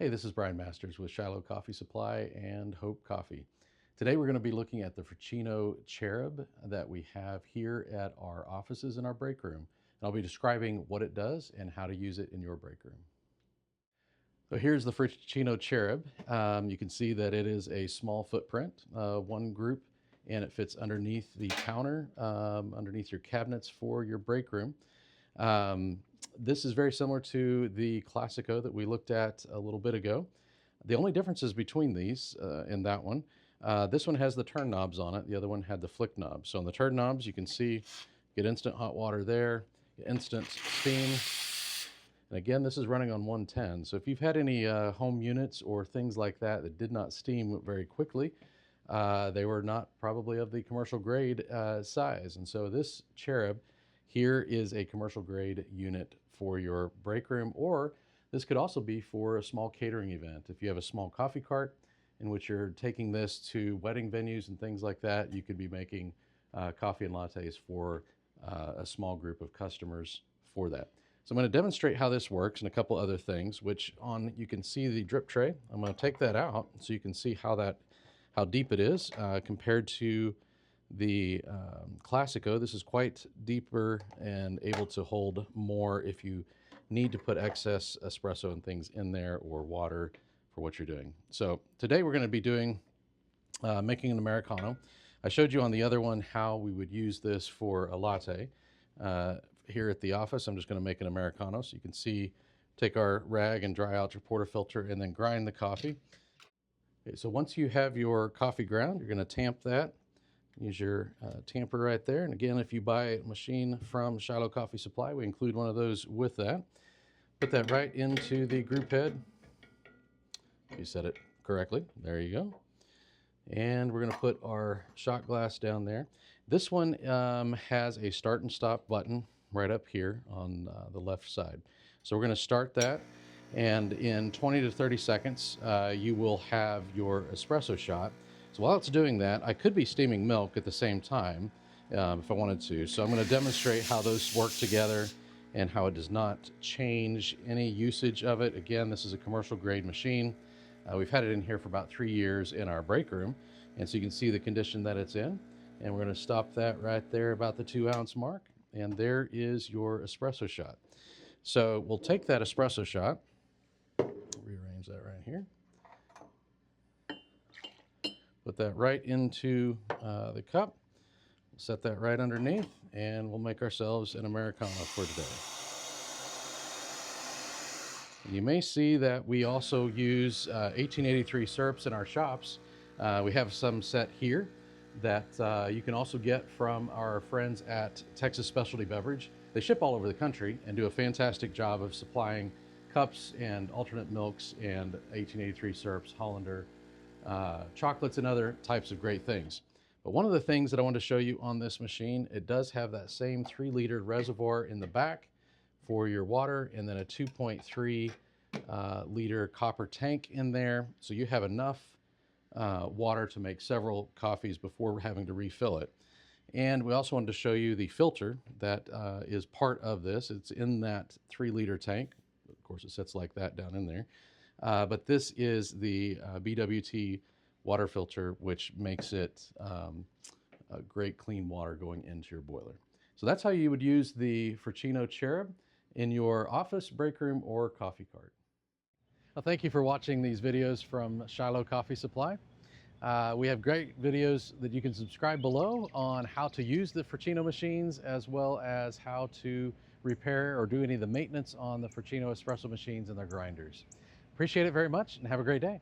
Hey, this is Brian Masters with Shiloh Coffee Supply and Hope Coffee. Today we're going to be looking at the Fracino Cherub that we have here at our offices in our break room. And I'll be describing what it does and how to use it in your break room. So here's the Fracino Cherub. You can see that it is a small footprint, one group, and it fits underneath the counter, underneath your cabinets for your break room. This is very similar to the Classico that we looked at a little bit ago. The only differences between these and that one, this one has the turn knobs on it. The other one had the flick knobs. So on the turn knobs, you can see, get instant hot water there, instant steam. And again, this is running on 110. So if you've had any home units or things like that that did not steam very quickly, they were not probably of the commercial grade size. And so this Cherub here is a commercial grade unit for your break room, or this could also be for a small catering event. If you have a small coffee cart in which you're taking this to wedding venues and things like that, you could be making coffee and lattes for a small group of customers for that. So I'm going to demonstrate how this works and a couple other things, which you can see the drip tray. I'm going to take that out so you can see how deep it is compared to the Classico. This is quite deeper and able to hold more if you need to put excess espresso and things in there or water for what you're doing. So today we're going to be doing making an Americano. I showed you on the other one how we would use this for a latte. Here at the office, I'm just going to make an Americano. So you can see, take our rag and dry out your portafilter and then grind the coffee. Okay, so once you have your coffee ground, you're going to tamp that. Use your tamper right there. And again, if you buy a machine from Shiloh Coffee Supply, we include one of those with that. Put that right into the group head. You said it correctly. There you go. And we're going to put our shot glass down there. This one has a start and stop button right up here on the left side. So we're going to start that. And in 20 to 30 seconds, you will have your espresso shot. So while it's doing that, I could be steaming milk at the same time if I wanted to. So I'm going to demonstrate how those work together and how it does not change any usage of it. Again, this is a commercial grade machine. We've had it in here for about 3 years in our break room. And so you can see the condition that it's in. And we're going to stop that right there about the 2-ounce mark. And there is your espresso shot. So we'll take that espresso shot, rearrange that right here. Put that right into the cup, set that right underneath, and we'll make ourselves an Americano for today. And you may see that we also use 1883 syrups in our shops. We have some set here that you can also get from our friends at Texas Specialty Beverage. They ship all over the country and do a fantastic job of supplying cups and alternate milks and 1883 syrups, Hollander, chocolates, and other types of great things. But one of the things that I want to show you on this machine, it does have that same 3-liter reservoir in the back for your water, and then a 2.3 liter copper tank in there. So you have enough water to make several coffees before having to refill it. And we also wanted to show you the filter that is part of this. It's in that 3-liter tank. Of course, it sits like that down in there. But this is the BWT water filter, which makes it a great clean water going into your boiler. So that's how you would use the Fracino Cherub in your office, break room, or coffee cart. Well, thank you for watching these videos from Shiloh Coffee Supply. We have great videos that you can subscribe below on how to use the Fracino machines, as well as how to repair or do any of the maintenance on the Fracino espresso machines and their grinders. Appreciate it very much and have a great day.